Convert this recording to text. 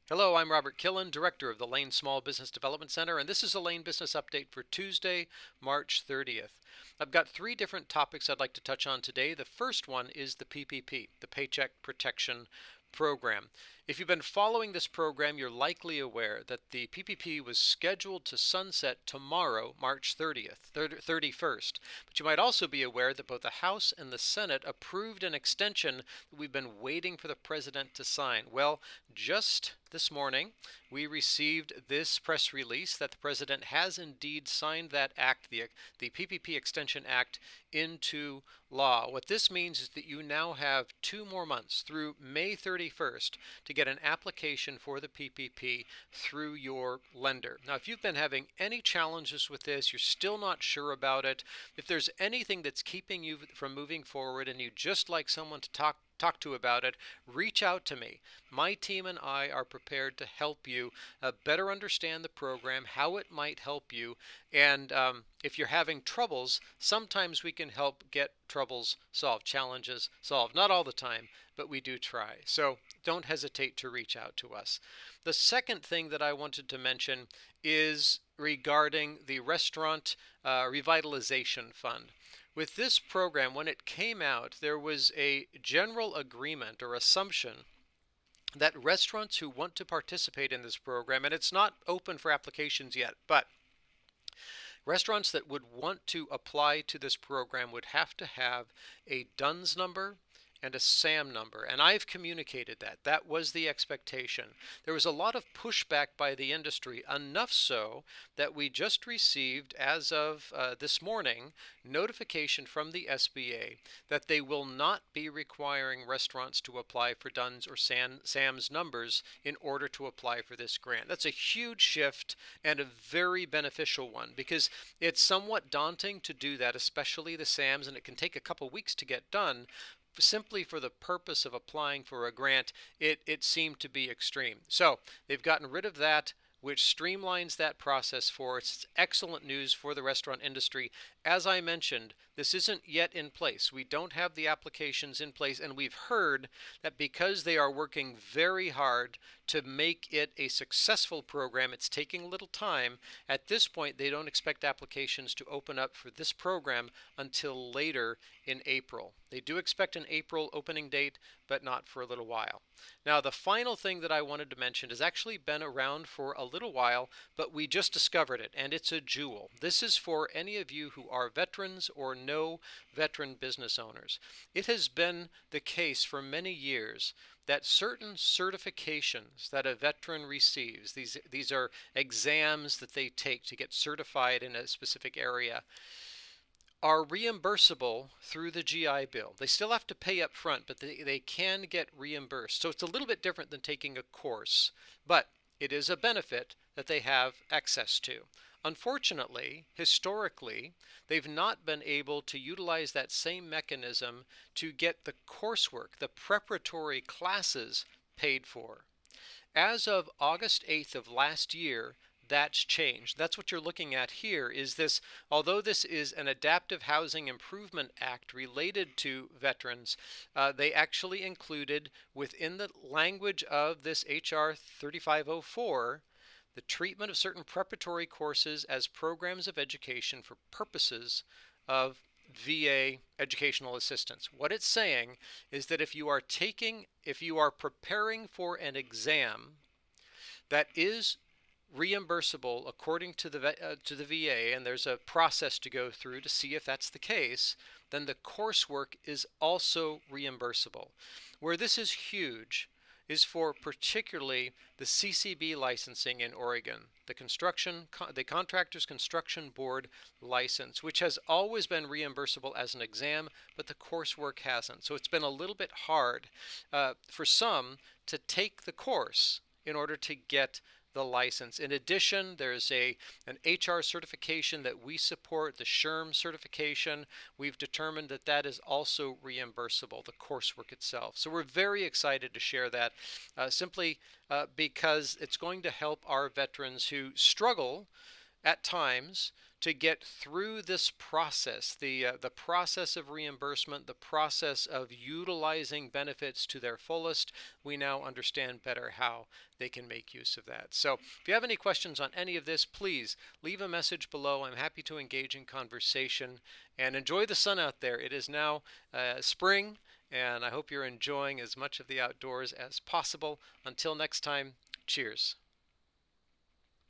Hello, I'm Robert Killen, Director of the Lane Small Business Development Center, and this is a Lane Business Update for Tuesday, March 30th. I've got three different topics I'd like to touch on today. The first one is the PPP, the Paycheck Protection Program. If you've been following this program, you're likely aware that the PPP was scheduled to sunset tomorrow, March 31st. But you might also be aware that both the House and the Senate approved an extension that we've been waiting for the President to sign. Well, just this morning, we received this press release that the President has indeed signed that act, the PPP Extension Act, into law. What this means is that you now have 2 more months through May 31st to get an application for the PPP through your lender. Now, if you've been having any challenges with this, you're still not sure about it, if there's anything that's keeping you from moving forward and you'd just like someone to talk to about it, reach out to me. My team and I are prepared to help you better understand the program, how it might help you, and if you're having troubles, sometimes we can help get troubles solved, challenges solved. Not all the time, but we do try. So don't hesitate to reach out to us. The second thing that I wanted to mention is regarding the Restaurant Revitalization Fund. With this program, when it came out, there was a general agreement or assumption that restaurants who want to participate in this program, and it's not open for applications yet, but restaurants that would want to apply to this program would have to have a DUNS number and a SAM number, and I've communicated that. That was the expectation. There was a lot of pushback by the industry, enough so that we just received, as of this morning, notification from the SBA that they will not be requiring restaurants to apply for DUNS or SAM's numbers in order to apply for this grant. That's a huge shift and a very beneficial one, because it's somewhat daunting to do that, especially the SAMs, and it can take a couple weeks to get done. Simply for the purpose of applying for a grant, it seemed to be extreme. So they've gotten rid of that, which streamlines that process for us. It's excellent news for the restaurant industry. As I mentioned, this isn't yet in place. We don't have the applications in place, and we've heard that because they are working very hard to make it a successful program, it's taking a little time. At this point, they don't expect applications to open up for this program until later in April. They do expect an April opening date, but not for a little while. Now, the final thing that I wanted to mention has actually been around for a little while, but we just discovered it, and it's a jewel. This is for any of you who are veterans or know veteran business owners. It has been the case for many years that certain certifications that a veteran receives, these are exams that they take to get certified in a specific area, are reimbursable through the GI Bill. They still have to pay up front, but they can get reimbursed. So it's a little bit different than taking a course, but it is a benefit that they have access to. Unfortunately, historically, they've not been able to utilize that same mechanism to get the coursework, the preparatory classes, paid for. As of August 8th of last year, that's changed. That's what you're looking at here, is this, although this is an Adaptive Housing Improvement Act related to veterans, they actually included within the language of this HR 3504 the treatment of certain preparatory courses as programs of education for purposes of VA educational assistance. What it's saying is that if you are preparing for an exam that is reimbursable according to the VA, and there's a process to go through to see if that's the case, then the coursework is also reimbursable. Where this is huge is for particularly the CCB licensing in Oregon, the Contractors Construction Board license, which has always been reimbursable as an exam, but the coursework hasn't. So it's been a little bit hard for some to take the course in order to get the license. In addition, there's an HR certification that we support, the SHRM certification. We've determined that that is also reimbursable, the coursework itself. So we're very excited to share that simply because it's going to help our veterans who struggle at times to get through this process, the process of reimbursement, the process of utilizing benefits to their fullest. We now understand better how they can make use of that. So if you have any questions on any of this, please leave a message below. I'm happy to engage in conversation, and enjoy the sun out there. It is now spring, and I hope you're enjoying as much of the outdoors as possible. Until next time, cheers.